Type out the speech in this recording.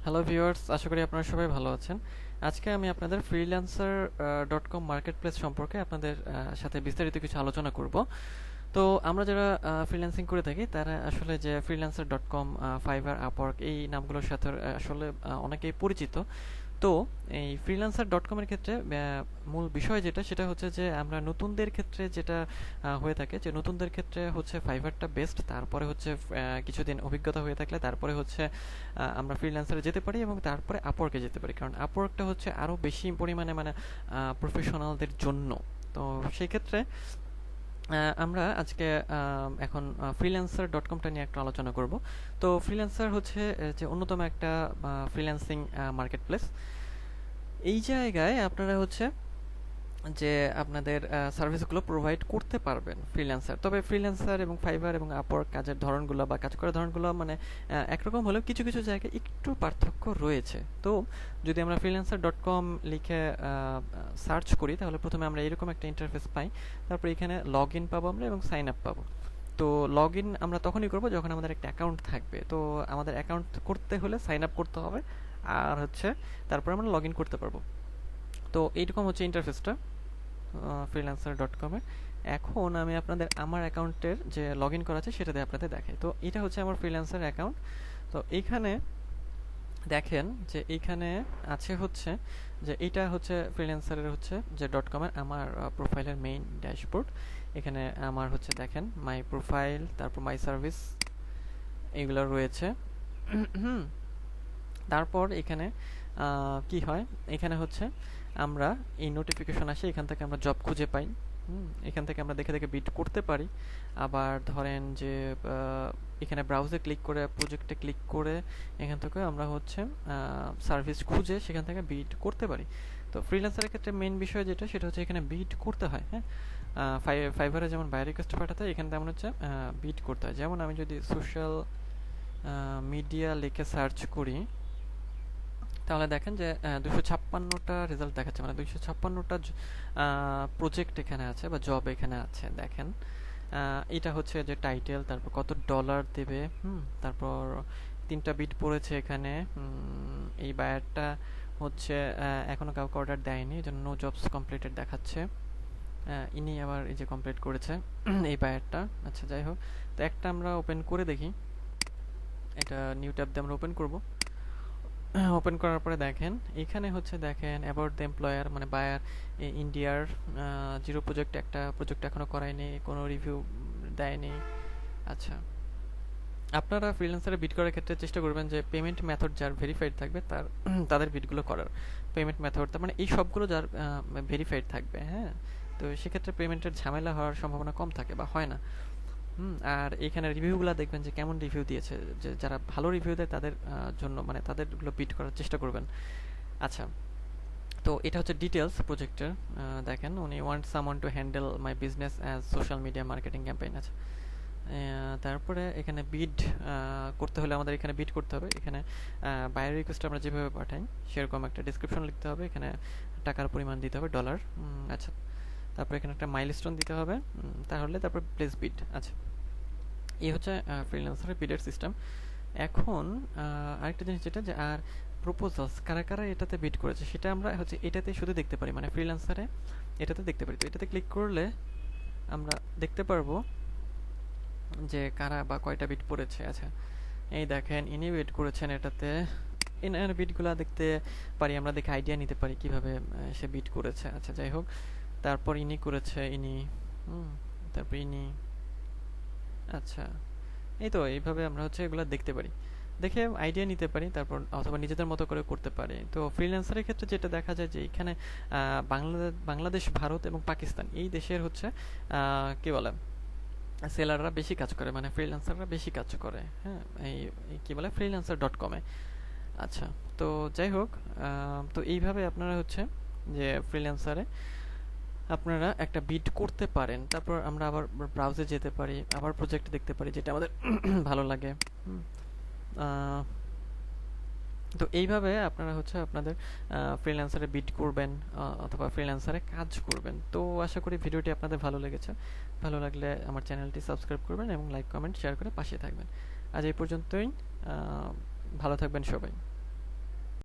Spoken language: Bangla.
হ্যালো ভিউয়ার্স, আশা করি আপনারা সবাই ভালো আছেন। আজকে আমি আপনাদের freelancer.com মার্কেটপ্লেস সম্পর্কে আপনাদের সাথে বিস্তারিত কিছু আলোচনা করব। তো আমরা যারা ফ্রিল্যান্সিং করে থাকি তারা আসলে যে freelancer.com, ফাইবার, আপওয়ার্ক এই নামগুলোর সাথে আসলে অনেকেই পরিচিত। তো এই freelancer.com এর ক্ষেত্রে মূল বিষয় যেটা সেটা হচ্ছে যে আমরা নতুনদের ক্ষেত্রে যেটা হয়ে থাকে যে নতুনদের ক্ষেত্রে হচ্ছে ফাইবারটা বেস্ট, তারপরে হচ্ছে কিছুদিন অভিজ্ঞতা হয়ে থাকলে তারপরে হচ্ছে আমরা ফ্রিল্যান্সারে যেতে পারি এবং তারপরে আপওয়ার্কে যেতে পারি, কারণ আপওয়ার্কটা হচ্ছে আরও বেশি পরিমাণে মানে প্রফেশনালদের জন্য। তো সেই ক্ষেত্রে আমরা আজকে এখন freelancer.com-টা নিয়ে একটু আলোচনা করব। তো ফ্রিল্যান্সার হচ্ছে যে অন্যতম একটা ফ্রিল্যান্সিং মার্কেটপ্লেস। এই জায়গায় আপনারা হচ্ছে যে আপনাদের সার্ভিসগুলো প্রোভাইড করতে পারবেন ফ্রিল্যান্সার। তবে ফ্রিল্যান্সার এবং ফাইবার এবং আপওয়ার্ক কাজের ধরনগুলো বা কাজ করার ধরনগুলো মানে একরকম হলেও কিছু কিছু জায়গায় একটু পার্থক্য রয়েছে। তো যদি আমরা freelancer.com লিখে সার্চ করি তাহলে প্রথমে আমরা এরকম একটা ইন্টারফেস পাই। তারপর এখানে লগ ইন পাবো আমরা এবং সাইন আপ পাবো। তো লগ ইন আমরা তখনই করবো যখন আমাদের একটা অ্যাকাউন্ট থাকবে। তো আমাদের অ্যাকাউন্ট করতে হলে সাইন আপ করতে হবে, আর হচ্ছে তারপর আমরা লগ ইন করতে পারবো। তো এইরকম হচ্ছে ইন্টারফেসটা freelancer.com-এ। এখন আমি আপনাদের আমার অ্যাকাউন্টের যে লগ ইন করা আছে সেটা দিয়ে আপনাদের দেখাই। তো এটা হচ্ছে আমার ফ্রিল্যান্সার অ্যাকাউন্ট। তো এইখানে দেখেন যে এইখানে আছে হচ্ছে যে এইটা হচ্ছে ফ্রিল্যান্সারের হচ্ছে যে .com-এর আমার প্রোফাইলের মেইন ড্যাশবোর্ড। এখানে আমার হচ্ছে দেখেন মাই প্রোফাইল, তারপর মাই সার্ভিস এইগুলো রয়েছে। তারপর এখানে কি হয়, এখানে হচ্ছে আমরা এই নোটিফিকেশন আসে, এখান থেকে আমরা জব খুঁজে পাই। এখান থেকে আমরা দেখে দেখে বিড করতে পারি। আবার ধরেন যে এখানে ব্রাউজে ক্লিক করে প্রজেক্টে ক্লিক করে এখান থেকে আমরা হচ্ছে সার্ভিস খুঁজে সেখান থেকে বিড করতে পারি। তো ফ্রিল্যান্সারের ক্ষেত্রে মেইন বিষয় যেটা সেটা হচ্ছে এখানে বিড করতে হয়। হ্যাঁ, ফাইবারে যেমন বাই রিকোয়েস্ট পাঠাতে হয়, এখানে তেমন হচ্ছে বিড করতে হয়। যেমন আমি যদি সোশ্যাল মিডিয়া লিখে সার্চ করি তাহলে দেখেন যে 256টা রেজাল্ট দেখাচ্ছে, মানে 256টা প্রজেক্ট এখানে আছে বা জব এখানে আছে। দেখেন এটা হচ্ছে যে টাইটেল, তারপর কত ডলার দেবে, তারপর 3টা বিড পড়েছে এখানে। এই বায়ারটা হচ্ছে এখনো কাউকে অর্ডার দেয়নি, এই জন্য নো জবস কমপ্লিটেড দেখাচ্ছে। ইনি আবার এই যে কমপ্লিট করেছে এই বায়ারটা। আচ্ছা, যাই হোক, তো একটা আমরা ওপেন করে দেখি। এটা নিউ ট্যাব দিয়ে আমরা ওপেন করবো। ওপেন করার পরে দেখেন এখানে হচ্ছে দেখেন অ্যাবাউট দ্য এমপ্লয়ার, মানে বায়ার ইন্ডিয়ার 0 প্রজেক্ট, একটা প্রজেক্ট এখনো করায়নি, কোনো রিভিউ দেয়নি। আচ্ছা, আপনারা ফ্রিল্যান্সারে বিড করার ক্ষেত্রে চেষ্টা করবেন যে পেমেন্ট মেথড যার ভেরিফাইড থাকবে তাদের বিডগুলো করার। পেমেন্ট মেথড তার মানে এই সবগুলো যার ভেরিফাইড থাকবে। হ্যাঁ, তো সেক্ষেত্রে পেমেন্টের ঝামেলা হওয়ার সম্ভাবনা কম থাকে বা হয় না। আর এখানে রিভিউগুলো দেখবেন যে কেমন রিভিউ দিয়েছে, যে যারা ভালো রিভিউ দেয় তাদের জন্য মানে তাদেরগুলো বিট করার চেষ্টা করবেন। আচ্ছা, তো এটা হচ্ছে ডিটেলস প্রজেক্টের। দেখেন উনি want someone to handle my business as social media marketing campaign আছে। তারপরে এখানে বিড করতে হলে আমাদের এখানে বিড করতে হবে। এখানে বায়ার রিকোয়েস্ট আমরা যেভাবে পাঠাই সেরকম একটা ডিসক্রিপশন লিখতে হবে, এখানে টাকার পরিমাণ দিতে হবে ডলার। আচ্ছা, তারপর এখানে একটা মাইলস্টোন দিতে হবে, তাহলে তারপর প্লেস বিড। আচ্ছা, এই হচ্ছে ফ্রিল্যান্সারের বিডের সিস্টেম। এখন আরেকটা জিনিস যেটা যে আর প্রপোজালস কারা কারা এটাতে বিড করেছে সেটা আমরা হচ্ছে এটাতে শুধু দেখতে পারি, মানে ফ্রিল্যান্সারে এটাতে দেখতে পারি। তো এটাতে ক্লিক করলে আমরা দেখতে পারবো যে কারা বা কয়টা বিড পড়েছে। আচ্ছা, এই দেখেন ইনি বিড করেছেন এটাতে। এনার বিটগুলো দেখতে পারি আমরা, দেখে আইডিয়া নিতে পারি কিভাবে সে বিড করেছে। আচ্ছা, যাই হোক, তারপর ইনি করেছে, ইনি, তারপর ইনি। আচ্ছা, এই তো এইভাবে আমরা হচ্ছে এগুলো দেখতে পারি, দেখে আইডিয়া নিতে পারি, তারপর অথবা নিজেদের মতো করে করতে পারি। তো ফ্রিল্যান্সারের ক্ষেত্রে যেটা দেখা যায় যে এখানে বাংলাদেশ, ভারত এবং পাকিস্তান এই দেশের হচ্ছে কি বলে সেলাররা বেশি কাজ করে, মানে ফ্রিল্যান্সাররা বেশি কাজ করে। হ্যাঁ, এই কি বলে freelancer.com-এ। আচ্ছা, তো যাই হোক, তো এইভাবে আপনারা হচ্ছে যে ফ্রিল্যান্সারে আপনারা একটা বিড করতে পারেন। তারপর আমরা আবার ব্রাউজে যেতে পারি, আবার প্রজেক্ট দেখতে পারি যেটা আমাদের ভালো লাগে। তো এইভাবে আপনারা হচ্ছে আপনাদের ফ্রিল্যান্সারে বিড করবেন অথবা ফ্রিল্যান্সারে কাজ করবেন। তো আশা করি ভিডিওটি আপনাদের ভালো লেগেছে। ভালো লাগলে আমার চ্যানেলটি সাবস্ক্রাইব করবেন এবং লাইক, কমেন্ট, শেয়ার করে পাশে থাকবেন। আজ এই পর্যন্তই। ভালো থাকবেন সবাই।